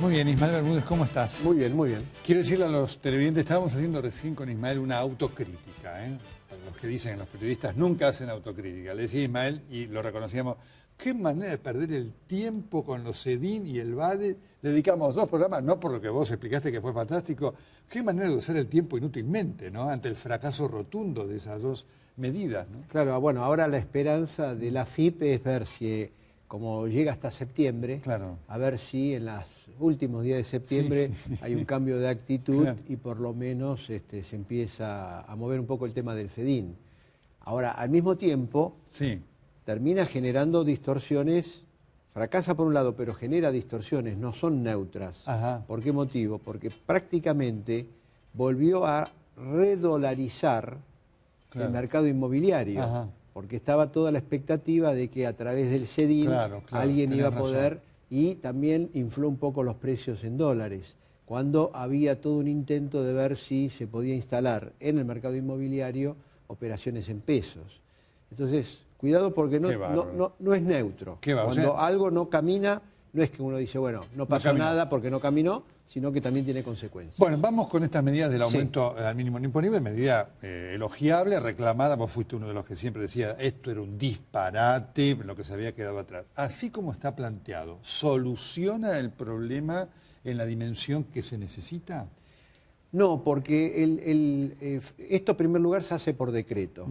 Muy bien, Ismael Bermúdez, ¿cómo estás? Muy bien, muy bien. Quiero decirle a los televidentes, estábamos haciendo recién con Ismael una autocrítica, ¿eh? Para los que dicen que los periodistas nunca hacen autocrítica. Le decía a Ismael, y lo reconocíamos, qué manera de perder el tiempo con los CEDIN y el BADE. Le dedicamos 2 programas, no por lo que vos explicaste que fue fantástico, qué manera de usar el tiempo inútilmente, ¿no? Ante el fracaso rotundo de esas 2 medidas, ¿no? Claro, bueno, ahora la esperanza de la AFIP es ver si, como llega hasta septiembre, Claro. a ver si en los últimos días de septiembre hay un cambio de actitud, Claro. y por lo menos se empieza a mover un poco el tema del CEDIN. Ahora, al mismo tiempo, Sí. termina generando distorsiones, fracasa por un lado, pero genera distorsiones, no son neutras. Ajá. ¿Por qué motivo? Porque prácticamente volvió a redolarizar Claro. el mercado inmobiliario. Ajá. Porque estaba toda la expectativa de que a través del CEDIN Claro, alguien iba a tenés poder, razón. y también infló un poco los precios en dólares, cuando había todo un intento de ver si se podía instalar en el mercado inmobiliario operaciones en pesos. Entonces, cuidado, porque Qué bárbaro. no es neutro. Qué bárbaro. Cuando O sea, algo no camina, no es que uno dice, bueno, no pasó caminó. nada porque no caminó, sino que también tiene consecuencias. Bueno, vamos con estas medidas del aumento al mínimo no imponible, medida elogiable, reclamada. Vos fuiste uno de los que siempre decía, esto era un disparate, lo que se había quedado atrás. Así como está planteado, ¿soluciona el problema en la dimensión que se necesita? No, porque esto en primer lugar se hace por decreto.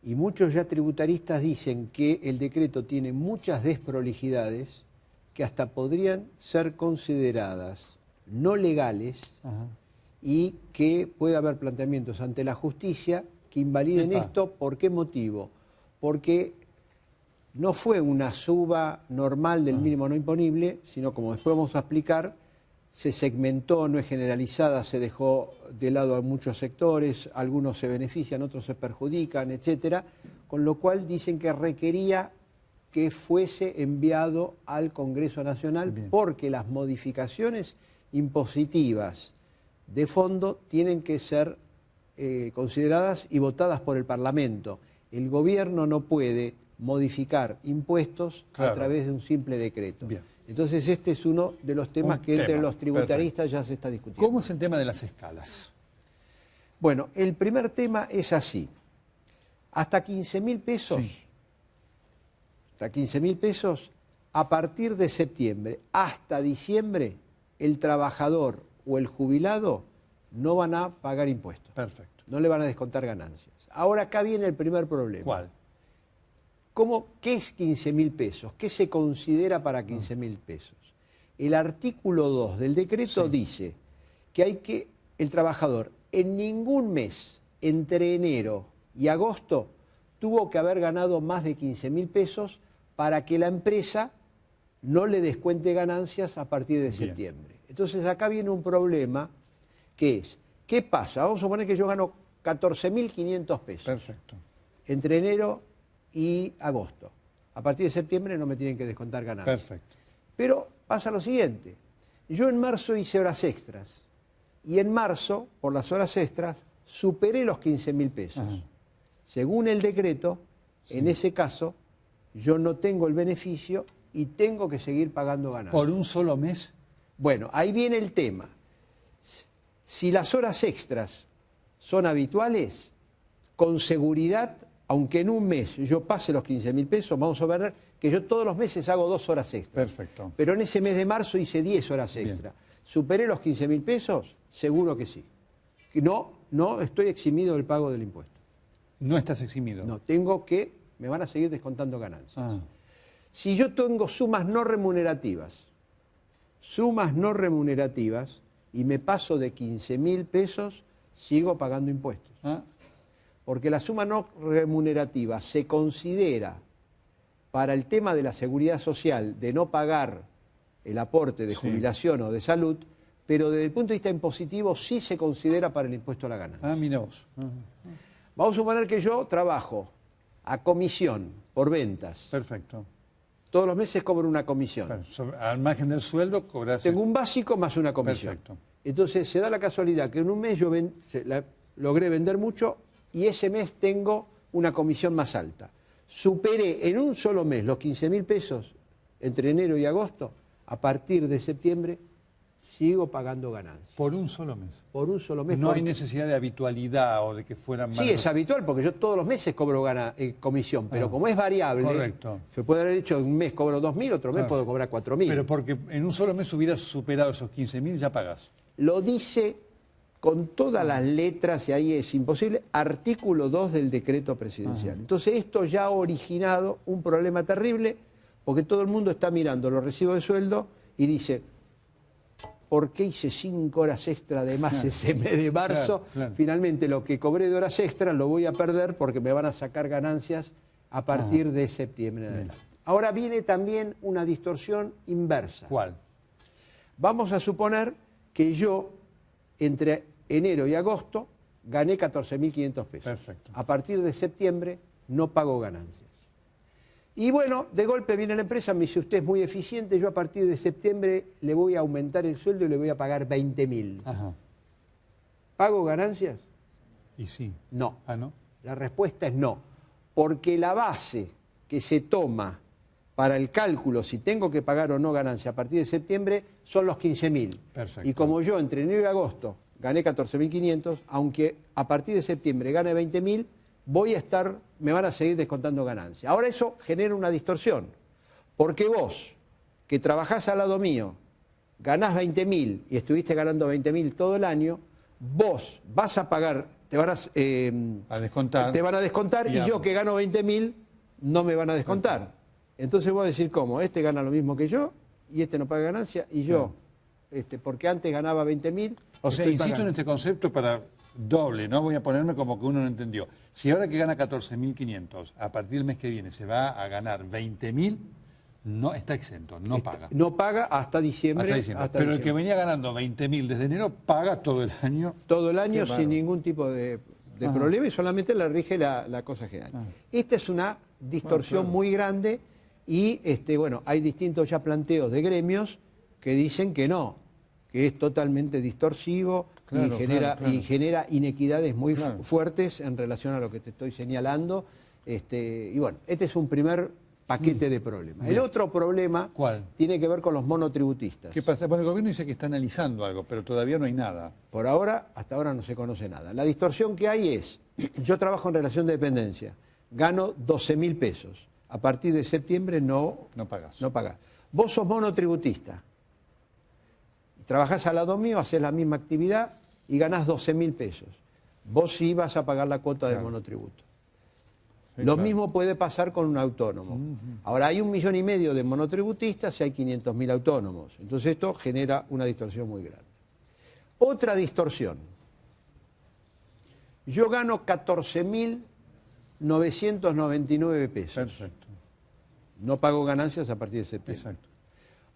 Y muchos ya tributaristas dicen que el decreto tiene muchas desprolijidades que hasta podrían ser consideradas no legales. Ajá. Y que puede haber planteamientos ante la justicia que invaliden Epa. esto. ¿Por qué motivo? Porque no fue una suba normal del mínimo no imponible, sino, como después vamos a explicar, se segmentó, no es generalizada, se dejó de lado a muchos sectores, algunos se benefician, otros se perjudican, etcétera, con lo cual dicen que requería que fuese enviado al Congreso Nacional. Bien. Porque las modificaciones impositivas de fondo tienen que ser consideradas y votadas por el Parlamento. El gobierno no puede modificar impuestos Claro. a través de un simple decreto. Bien. Entonces este es uno de los temas Un que entre tema, los tributaristas perfecto. ya se está discutiendo. ¿Cómo es el tema de las escalas? Bueno, el primer tema es así. Hasta 15.000 pesos, Sí. hasta 15.000 pesos, a partir de septiembre hasta diciembre, el trabajador o el jubilado no van a pagar impuestos. Perfecto. No le van a descontar ganancias. Ahora acá viene el primer problema. ¿Cuál? ¿Qué es 15.000 pesos? ¿Qué se considera para 15.000 pesos? El artículo 2 del decreto dice que el trabajador en ningún mes entre enero y agosto tuvo que haber ganado más de 15.000 pesos para que la empresa no le descuente ganancias a partir de septiembre. Entonces acá viene un problema que es, ¿qué pasa? Vamos a suponer que yo gano 14.500 pesos. Perfecto. Entre enero y agosto. A partir de septiembre no me tienen que descontar ganancias. Perfecto. Pero pasa lo siguiente. Yo en marzo hice horas extras. Y en marzo, por las horas extras, superé los 15.000 pesos. Ajá. Según el decreto, en ese caso, yo no tengo el beneficio y tengo que seguir pagando ganancias. ¿Por un solo mes? Bueno, ahí viene el tema. Si las horas extras son habituales, con seguridad, aunque en un mes yo pase los 15.000 pesos, vamos a ver que yo todos los meses hago 2 horas extras. Perfecto. Pero en ese mes de marzo hice 10 horas extra. ¿Superé los 15.000 pesos? Seguro que sí. No estoy eximido del pago del impuesto. No estás eximido. No, me van a seguir descontando ganancias. Ah. Si yo tengo sumas no remunerativas, y me paso de 15.000 pesos, sigo pagando impuestos. Ah. Porque la suma no remunerativa se considera para el tema de la seguridad social, de no pagar el aporte de jubilación o de salud, pero desde el punto de vista impositivo sí se considera para el impuesto a la ganancia. Ah, mira vos. Vamos a suponer que yo trabajo a comisión por ventas. Perfecto. Todos los meses cobro una comisión. Claro, al margen del sueldo cobras. Tengo un básico más una comisión. Perfecto. Entonces se da la casualidad que en un mes yo logré vender mucho y ese mes tengo una comisión más alta. Superé en un solo mes los 15.000 pesos entre enero y agosto, A partir de septiembre sigo pagando ganancias. Por un solo mes. Por un solo mes. No hay necesidad de habitualidad o de que fueran más. Sí, es habitual porque yo todos los meses cobro comisión, pero como es variable, correcto. se puede haber hecho un mes cobro 2.000, otro mes puedo cobrar 4.000. Pero porque en un solo mes hubieras superado esos 15.000, ya pagás. Lo dice con todas las letras, y ahí es imposible, artículo 2 del decreto presidencial. Entonces esto ya ha originado un problema terrible, porque todo el mundo está mirando los recibos de sueldo y dice, ¿por qué hice 5 horas extra de más ese mes de marzo? Finalmente lo que cobré de horas extras lo voy a perder porque me van a sacar ganancias a partir de septiembre en adelante. Ahora viene también una distorsión inversa. ¿Cuál? Vamos a suponer que yo, entre enero y agosto, gané 14.500 pesos. Perfecto. A partir de septiembre no pago ganancias. Y bueno, de golpe viene la empresa, me dice, usted es muy eficiente, yo a partir de septiembre le voy a aumentar el sueldo y le voy a pagar 20.000. ¿Pago ganancias? Y sí. No. Ah, ¿no? La respuesta es no. Porque la base que se toma para el cálculo si tengo que pagar o no ganancia a partir de septiembre son los 15.000. Perfecto. Y como yo entre enero y agosto gané 14.500, aunque a partir de septiembre gane 20.000, me van a seguir descontando ganancias. Ahora eso genera una distorsión, porque vos, que trabajás al lado mío, ganás 20.000 y estuviste ganando 20.000 todo el año, vos vas a pagar, te van a descontar y yo que gano 20.000 no me van a descontar. Entonces voy a decir, ¿cómo? Este gana lo mismo que yo y este no paga ganancia y yo, porque antes ganaba 20.000. O sea, insisto en este concepto para doble, no voy a ponerme como que uno no entendió. Si ahora que gana 14.500, a partir del mes que viene se va a ganar 20.000, no está exento, no paga. No paga hasta diciembre. Pero el que venía ganando 20.000 desde enero paga todo el año. Todo el año sin ningún tipo de problema y solamente le rige la cosa general. Esta es una distorsión muy grande y bueno, hay distintos ya planteos de gremios que dicen que no, que es totalmente distorsivo y genera inequidades muy fuertes en relación a lo que te estoy señalando. Y bueno, este es un primer paquete de problemas. El otro problema tiene que ver con los monotributistas. ¿Qué pasa? Bueno, el gobierno dice que está analizando algo, pero todavía no hay nada. Por ahora, hasta ahora no se conoce nada. La distorsión que hay es, yo trabajo en relación de dependencia, gano 12.000 pesos. A partir de septiembre no pagás. Vos sos monotributista. Trabajás al lado mío, haces la misma actividad y ganás 12.000 pesos. Vos sí vas a pagar la cuota del monotributo. Lo mismo puede pasar con un autónomo. Ahora, hay 1,5 millones de monotributistas y hay 500.000 autónomos. Entonces esto genera una distorsión muy grande. Otra distorsión. Yo gano 14.999 pesos. Perfecto. No pago ganancias a partir de septiembre. Exacto.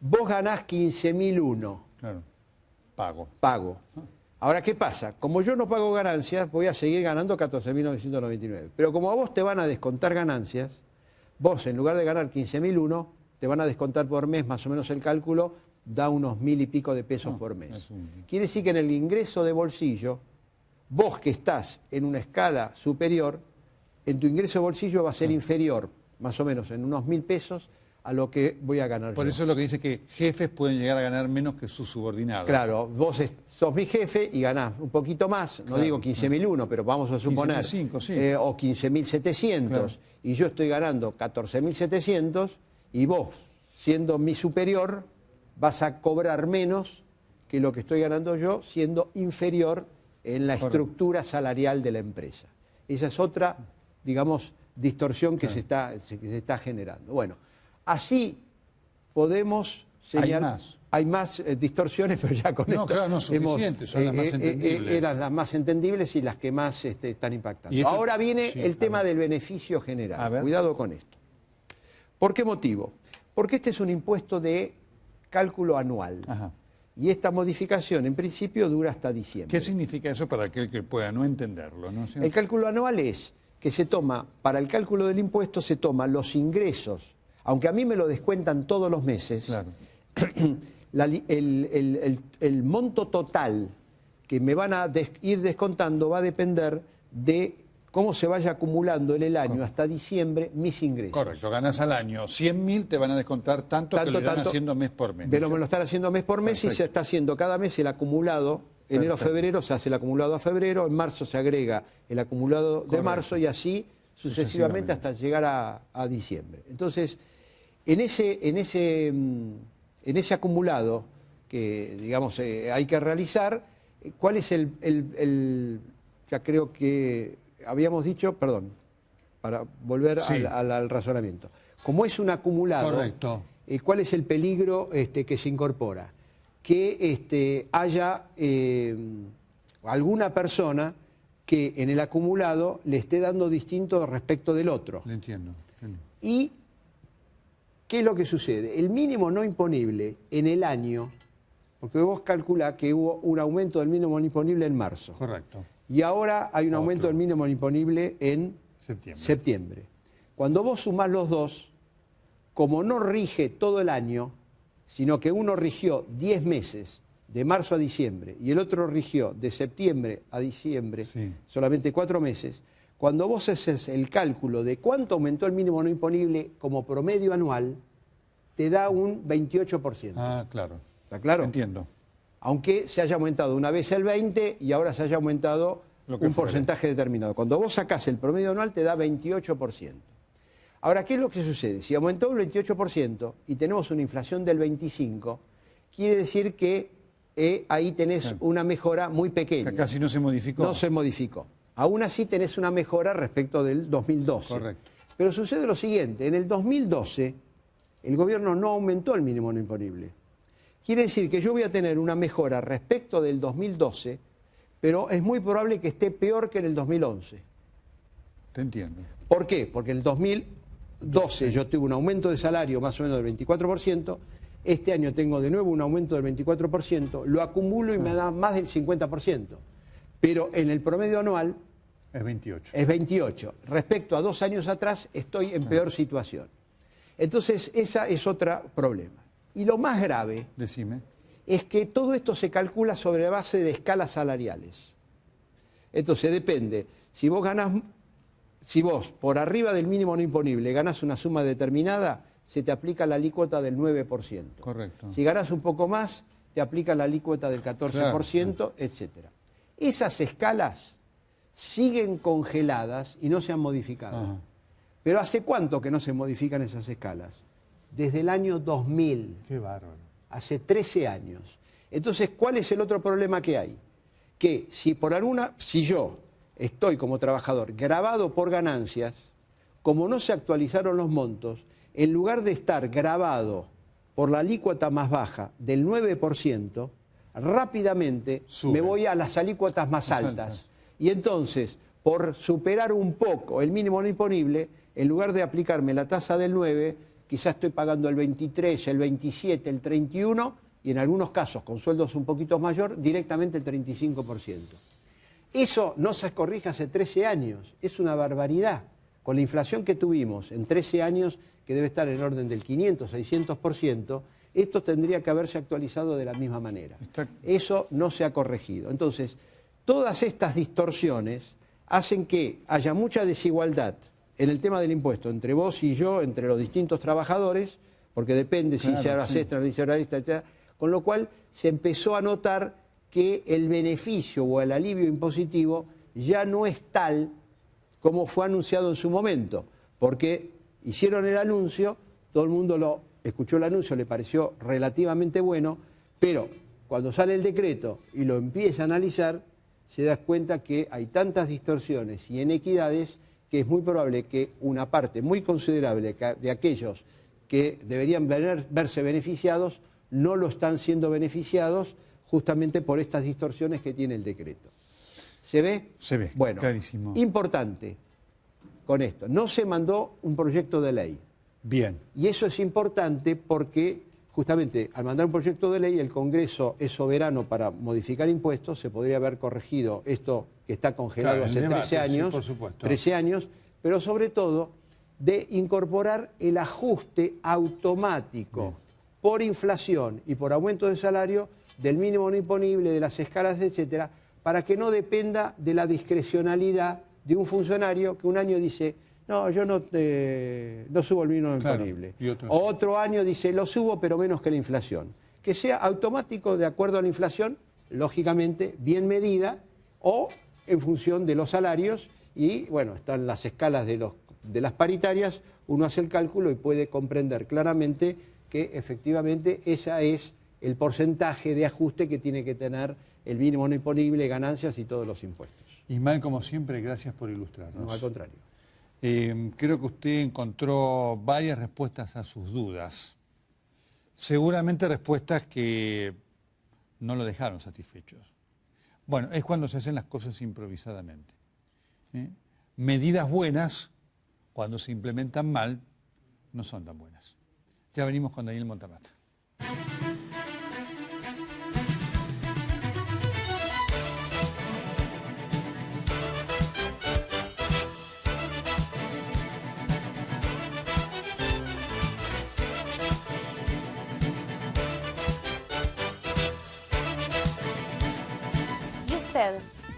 Vos ganás 15.001. Claro. Pago. Ahora, ¿qué pasa? Como yo no pago ganancias, voy a seguir ganando 14.999. Pero como a vos te van a descontar ganancias, vos en lugar de ganar 15.001, te van a descontar por mes, más o menos el cálculo, da unos 1.000 y pico de pesos por mes. Quiere decir que en el ingreso de bolsillo, vos que estás en una escala superior, en tu ingreso de bolsillo va a ser inferior, más o menos en unos 1.000 pesos, a lo que voy a ganar yo. Por eso es lo que dice que jefes pueden llegar a ganar menos que sus subordinados. Claro, vos sos mi jefe y ganás un poquito más, no digo 15.001, pero vamos a suponer, 15.500, o 15.700, y yo estoy ganando 14.700, y vos, siendo mi superior, vas a cobrar menos que lo que estoy ganando yo, siendo inferior en la estructura salarial de la empresa. Esa es otra, digamos, distorsión que se está generando. Bueno, así podemos señalar. Hay más distorsiones, pero ya con esto. Claro, no suficientes, son las más entendibles. Eran las más entendibles y las que más están impactando. Ahora viene el tema del beneficio general. Cuidado con esto. ¿Por qué motivo? Porque este es un impuesto de cálculo anual. Y esta modificación, en principio, dura hasta diciembre. ¿Qué significa eso para aquel que pueda no entenderlo? ¿No? El cálculo anual es que se toma, para el cálculo del impuesto, se toman los ingresos, aunque a mí me lo descuentan todos los meses, el monto total que me van a ir descontando va a depender de cómo se vaya acumulando en el año hasta diciembre mis ingresos. Correcto, ganas al año 100.000, te van a descontar tanto que lo van haciendo mes por mes. Pero me lo están haciendo mes por mes. Perfecto. Y se está haciendo cada mes el acumulado. Enero-febrero se hace el acumulado a febrero, en marzo se agrega el acumulado de marzo y así sucesivamente hasta llegar a diciembre. Entonces, en ese acumulado que, digamos, hay que realizar, ¿cuál es ya creo que habíamos dicho, perdón, para volver al razonamiento? Como es un acumulado, correcto. ¿Cuál es el peligro que se incorpora? Que haya alguna persona que en el acumulado le esté dando distinto respecto del otro. Le entiendo. ¿Y qué es lo que sucede? El mínimo no imponible en el año, porque vos calculás que hubo un aumento del mínimo no imponible en marzo. Correcto. Y ahora hay un aumento del mínimo no imponible en septiembre. Cuando vos sumás los dos, como no rige todo el año, sino que uno rigió 10 meses, de marzo a diciembre, y el otro rigió de septiembre a diciembre, solamente 4 meses, cuando vos haces el cálculo de cuánto aumentó el mínimo no imponible como promedio anual, te da un 28%. Ah, claro. ¿Está claro? Entiendo. Aunque se haya aumentado una vez el 20% y ahora se haya aumentado un porcentaje determinado. Cuando vos sacás el promedio anual te da 28%. Ahora, ¿qué es lo que sucede? Si aumentó el 28% y tenemos una inflación del 25%, quiere decir que ahí tenés una mejora muy pequeña. Que casi no se modificó. No se modificó. Aún así tenés una mejora respecto del 2012. Correcto. Pero sucede lo siguiente, en el 2012 el gobierno no aumentó el mínimo no imponible. Quiere decir que yo voy a tener una mejora respecto del 2012, pero es muy probable que esté peor que en el 2011. Te entiendo. ¿Por qué? Porque en el 2012 yo tuve un aumento de salario más o menos del 24%, este año tengo de nuevo un aumento del 24%, lo acumulo y me da más del 50%. Pero en el promedio anual es 28. Es 28. Respecto a 2 años atrás estoy en peor situación. Entonces, esa es otro problema. Y lo más grave es que todo esto se calcula sobre base de escalas salariales. Entonces, depende. Si vos por arriba del mínimo no imponible ganás una suma determinada, se te aplica la alícuota del 9%. Correcto. Si ganás un poco más, te aplica la alícuota del 14%, etc. Esas escalas siguen congeladas y no se han modificado. Ajá. Pero ¿hace cuánto que no se modifican esas escalas? Desde el año 2000. Qué bárbaro. Hace 13 años. Entonces, ¿cuál es el otro problema que hay? Que si yo estoy como trabajador grabado por ganancias, como no se actualizaron los montos, en lugar de estar grabado por la alícuota más baja del 9%, rápidamente me voy a las alícuotas más altas. Y entonces, por superar un poco el mínimo no imponible, en lugar de aplicarme la tasa del 9, quizás estoy pagando el 23, el 27, el 31 y en algunos casos, con sueldos un poquito mayor, directamente el 35%. Eso no se corrige hace 13 años, es una barbaridad. Con la inflación que tuvimos en 13 años, que debe estar en orden del 500, 600%, esto tendría que haberse actualizado de la misma manera. Eso no se ha corregido. Entonces, todas estas distorsiones hacen que haya mucha desigualdad en el tema del impuesto entre vos y yo, entre los distintos trabajadores, porque depende si se horas extras, no se horas extras, etc. Con lo cual se empezó a notar que el beneficio o el alivio impositivo ya no es tal como fue anunciado en su momento, porque hicieron el anuncio, todo el mundo escuchó el anuncio, le pareció relativamente bueno, pero cuando sale el decreto y lo empieza a analizar, se da cuenta que hay tantas distorsiones y inequidades que es muy probable que una parte muy considerable de aquellos que deberían verse beneficiados no lo están siendo beneficiados justamente por estas distorsiones que tiene el decreto. ¿Se ve? Se ve, bueno, clarísimo. Importante con esto, no se mandó un proyecto de ley. Bien. Y eso es importante porque justamente al mandar un proyecto de ley el Congreso es soberano para modificar impuestos, se podría haber corregido esto que está congelado hace 13 años, sí, por supuesto. 13 años, pero sobre todo de incorporar el ajuste automático por inflación y por aumento de salario del mínimo no imponible, de las escalas, etcétera, para que no dependa de la discrecionalidad de un funcionario que un año dice, no, yo no subo el mínimo imponible. Otro año dice, lo subo pero menos que la inflación. Que sea automático de acuerdo a la inflación, lógicamente bien medida, o en función de los salarios, y bueno, están las escalas de las paritarias, uno hace el cálculo y puede comprender claramente que efectivamente ese es el porcentaje de ajuste que tiene que tener el mínimo no imponible, ganancias y todos los impuestos. Ismael, como siempre, gracias por ilustrarnos. No, al contrario. Creo que usted encontró varias respuestas a sus dudas. Seguramente respuestas que no lo dejaron satisfechos. Bueno, es cuando se hacen las cosas improvisadamente. Medidas buenas, cuando se implementan mal, no son tan buenas. Ya venimos con Daniel Montamata.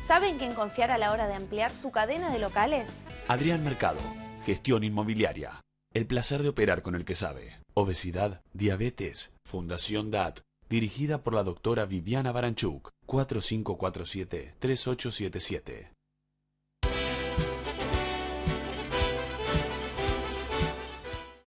¿Sabe en quién confiar a la hora de ampliar su cadena de locales? Adrián Mercado, gestión inmobiliaria. El placer de operar con el que sabe. Obesidad, diabetes, Fundación DAT. Dirigida por la doctora Viviana Baranchuk. 4547-3877.